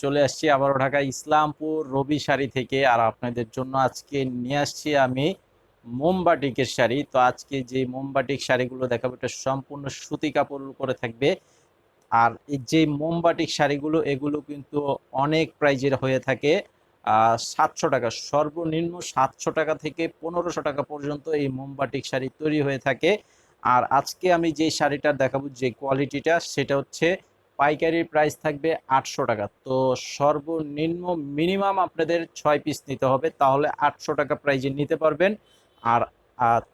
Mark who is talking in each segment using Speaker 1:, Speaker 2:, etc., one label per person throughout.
Speaker 1: চলে আসছি আবারও ঢাকা ইসলামপুর রবি শাড়ি থেকে। আর আপনাদের জন্য আজকে নিয়ে আসছি আমি মোমবাটিকের শাড়ি। তো আজকে যে মোমবাটিক শাড়িগুলো দেখাবো এটা সম্পূর্ণ সুতি কাপড়ের উপরে থাকবে। আর এই যে মোমবাটিক শাড়িগুলো এগুলো কিন্তু অনেক প্রাইজের হয়ে থাকে। 700 টাকা, সর্বনিম্ন 700 টাকা থেকে 1500 টাকা পর্যন্ত এই মোমবাটিক শাড়ি তৈরি হয়ে থাকে। আর আজকে আমি যে শাড়িটা দেখাবো যে কোয়ালিটিটা সেটা হচ্ছে পাইকারি প্রাইস থাকবে 800 টাকা। তো সর্বনিম্ন মিনিমাম আপনাদের 6 পিস নিতে হবে, তাহলে 800 টাকা প্রাইজে নিতে পারবেন। আর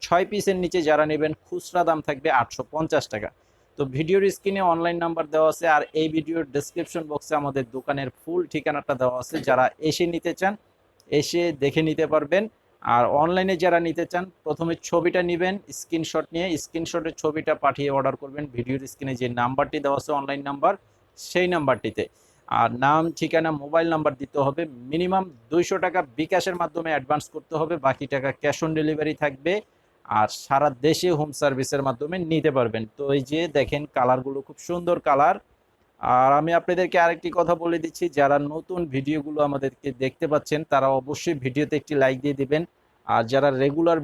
Speaker 1: 6 পিসের নিচে যারা নেবেন খুচরা দাম থাকবে 850 টাকা। তো ভিডিওর স্ক্রিনে অনলাইন নাম্বার দেওয়া আছে, আর এই ভিডিওর ডেসক্রিপশন বক্সে আমাদের দোকানের ফুল ঠিকানাটা দেওয়া আছে। যারা এসে নিতে চান এসে দেখে নিতে পারবেন। আর অনলাইনে যারা নিতে চান প্রথমে ছবিটা নেবেন, স্ক্রিনশট নিয়ে স্ক্রিনশটের ছবিটা পাঠিয়ে অর্ডার করবেন ভিডিওর স্ক্রিনে যে নাম্বারটি দেওয়া আছে অনলাইন নাম্বার, সেই নাম্বারটিতে। আর নাম, ঠিকানা, মোবাইল নাম্বার দিতে হবে। মিনিমাম 200 টাকা বিকাশের মাধ্যমে অ্যাডভান্স করতে হবে, বাকি টাকা ক্যাশ অন ডেলিভারি থাকবে। আর সারা দেশে হোম সার্ভিসের মাধ্যমে নিতে পারবেন। তো এই যে দেখেন কালারগুলো খুব সুন্দর কালার। আর আমি আপনাদেরকে আরেকটি কথা বলে দিচ্ছি, যারা নতুন ভিডিওগুলো আমাদেরকে দেখতে পাচ্ছেন তারা অবশ্যই ভিডিওতে একটি লাইক দিয়ে দিবেন। আর যারা রেগুলার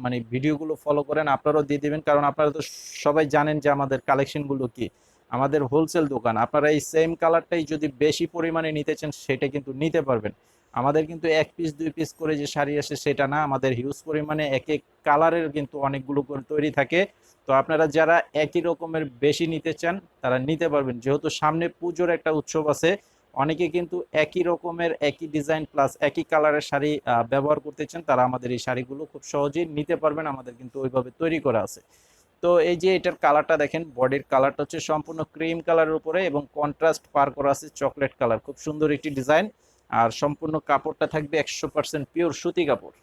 Speaker 1: মানে ভিডিওগুলো ফলো করেন আপনারাও দিয়ে দিবেন, কারণ আপনারা তো সবাই জানেন যে আমাদের কালেকশনগুলো কি। আমাদের হোলসেল দোকান, আপনারা এই সেম কালারটাই যদি বেশি পরিমাণে নিতে চান সেটা কিন্তু নিতে পারবেন। আমাদের কিন্তু 1 পিস 2 পিস করে যে শাড়ি আসে সেটা না, আমাদের হিউজ পরিমাণে এক এক কালারের কিন্তু অনেকগুলো করে তৈরি থাকে। তো আপনারা যারা একই রকমের বেশি নিতে চান তারা নিতে পারবেন, যেহেতু সামনে পুজোর একটা উৎসব আছে। অনেকে কিন্তু একই রকমের একই ডিজাইন প্লাস একই কালারের শাড়ি ব্যবহার করতে চান, তারা আমাদের এই শাড়িগুলো খুব সহজেই নিতে পারবেন, আমাদের কিন্তু ওইভাবে তৈরি করা আছে। তো এই যে এটার কালারটা দেখেন, বডির কালারটা হচ্ছে সম্পূর্ণ ক্রিম কালারের উপরে এবং কন্ট্রাস্ট পার করা আছে চকলেট কালার, খুব সুন্দর একটি ডিজাইন। আর সম্পূর্ণ কাপড়টা থাকবে 100% পিওর সুতি কাপড়,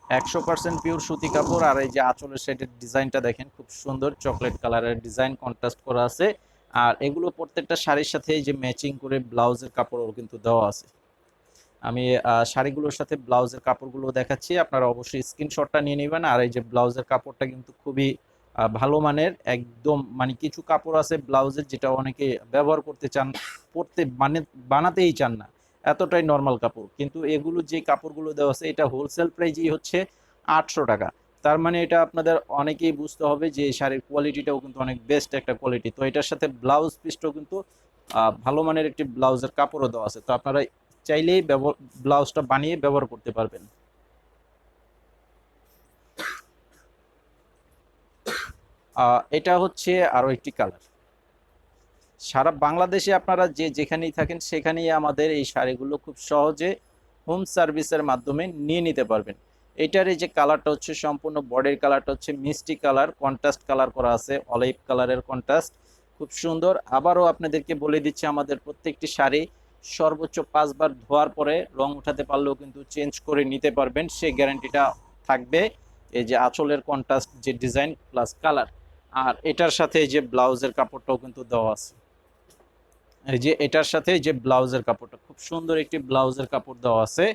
Speaker 1: 100% পিওর সুতি কাপড়। আর এই যে আঁচলের সাইডের ডিজাইনটা দেখেন, খুব সুন্দর চকলেট কালারের ডিজাইন কন্ট্রাস্ট করা আছে। আর এগুলো প্রত্যেকটা শাড়ির সাথে এই যে ম্যাচিং করে ব্লাউজের কাপড়ও কিন্তু দেওয়া আছে। আমি শাড়িগুলোর সাথে ব্লাউজের কাপড়গুলো দেখাচ্ছি, আপনারা অবশ্যই স্ক্রিনশটটা নিয়ে নেবেন। আর এই যে ব্লাউজের কাপড়টা কিন্তু খুবই ভালো মানের, একদম মানে কিছু কাপড় আছে ব্লাউজের যেটা অনেকে ব্যবহার করতে চান, পরতে মানে বানাতেই চান না, এতটাই নর্মাল কাপড়। কিন্তু এগুলো যে কাপড়গুলো দেওয়া আছে এটা হোলসেল প্রাইসই হচ্ছে 800 টাকা। তার মানে এটা আপনাদের অনেকেই বুঝতে হবে যে এই শাড়ির কোয়ালিটিটাও কিন্তু অনেক বেস্ট একটা কোয়ালিটি। তো এটার সাথে ব্লাউজ পিসটাও কিন্তু ভালো মানের একটি ব্লাউজের কাপড়ও দেওয়া আছে। তো আপনারা চাইলেই ব্লাউজটা বানিয়ে ব্যবহার করতে পারবেন। এটা হচ্ছে আরো একটি কালার। সারা বাংলাদেশে আপনারা যে যেখানেই থাকেন সেখানেই আমাদের এই শাড়িগুলো খুব সহজে হোম সার্ভিসের মাধ্যমে নিয়ে নিতে পারবেন। এটার এই যে কালারটা হচ্ছে সম্পূর্ণ বডির কালারটা হচ্ছে মিষ্টি কালার, কন্ট্রাস্ট কালার করা আছে, অলিভ কালারের কন্ট্রাস্ট, খুব সুন্দর। আবারও আপনাদেরকে বলে দিচ্ছি আমাদের প্রত্যেকটি শাড়ি সর্বোচ্চ 5 বার ধোয়ার পরে রং উঠাতে পারলেও কিন্তু চেঞ্জ করে নিতে পারবেন, সেই গ্যারান্টিটা থাকবে। এই যে আঁচলের কন্ট্রাস্ট যে ডিজাইন প্লাস কালার, আর এটার সাথে এই যে ব্লাউজের কাপড়টাও কিন্তু দেওয়া আছে। এই যে এটার সাথে যে ব্লাউজের কাপড়টা, খুব সুন্দর একটি ব্লাউজের কাপড় দেওয়া আছে।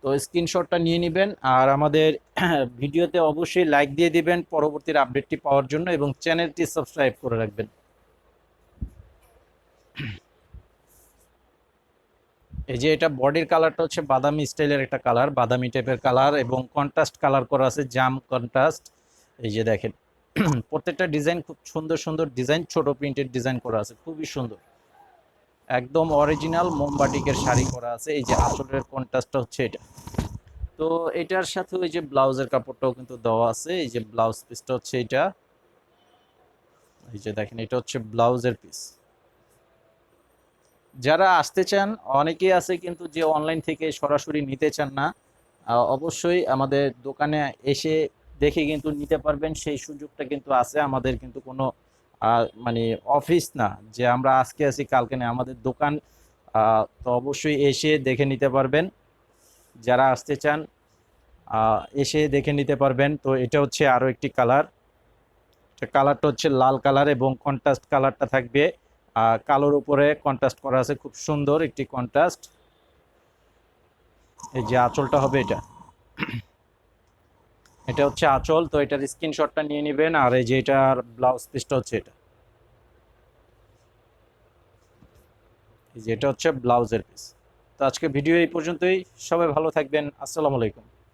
Speaker 1: তো স্ক্রিনশটটা নিয়ে নেবেন আর আমাদের ভিডিওতে অবশ্যই লাইক দিয়ে দিবেন পরবর্তীর আপডেটটি পাওয়ার জন্য, এবং চ্যানেলটি সাবস্ক্রাইব করে রাখবেন। এই যে এটা বডির কালারটা হচ্ছে বাদামি স্টাইলের একটা কালার, বাদামি টাইপের কালার এবং কন্ট্রাস্ট কালার করা আছে, জাম কন্ট্রাস্ট। এই যে দেখেন প্রত্যেকটা ডিজাইন খুব সুন্দর সুন্দর ডিজাইন, ছোট প্রিন্টের ডিজাইন করা আছে, খুবই সুন্দর, একদম অরিজিনাল মোমবাটিকের শাড়ি করা আছে। এই যে আঁচলের কন্ট্রাস্টটা হচ্ছে এটা। তো এটার সাথে ওই যে ব্লাউজের কাপড়টাও কিন্তু দেওয়া আছে। এই যে ব্লাউজ পিসটা হচ্ছে এটা, এই যে দেখেন এটা হচ্ছে ব্লাউজের পিস। যারা আসতে চান অনেকেই আছে কিন্তু যে অনলাইন থেকে সরাসরি নিতে চান না, অবশ্যই আমাদের দোকানে এসে দেখে কিন্তু নিতে পারবেন, সেই সুযোগটা কিন্তু আছে। আমাদের কিন্তু কোনো মানে অফিস না যে আমরা আজকে আছি কালকে না, আমাদের দোকান। তো অবশ্যই এসে দেখে নিতে পারবেন, যারা আসতে চান এসে দেখে নিতে পারবেন। তো এটা হচ্ছে আরো একটি কালার, কালারটা হচ্ছে লাল কালার এবং কন্ট্রাস্ট কালারটা থাকবে কালোর উপরে কন্ট্রাস্ট করা আছে, খুব সুন্দর একটি কন্ট্রাস্ট। এই যে আঁচলটা হবে এটা, এটা হচ্ছে আঁচল। তো এটার স্ক্রিনশটটা নিয়ে নেবেন। আর এই যে এটার ব্লাউজ পিসটা হচ্ছে এটা। এই যে এটা হচ্ছে ব্লাউজের পিস। তো আজকে ভিডিও এই পর্যন্তই। সবাই ভালো থাকবেন। আসসালামু আলাইকুম।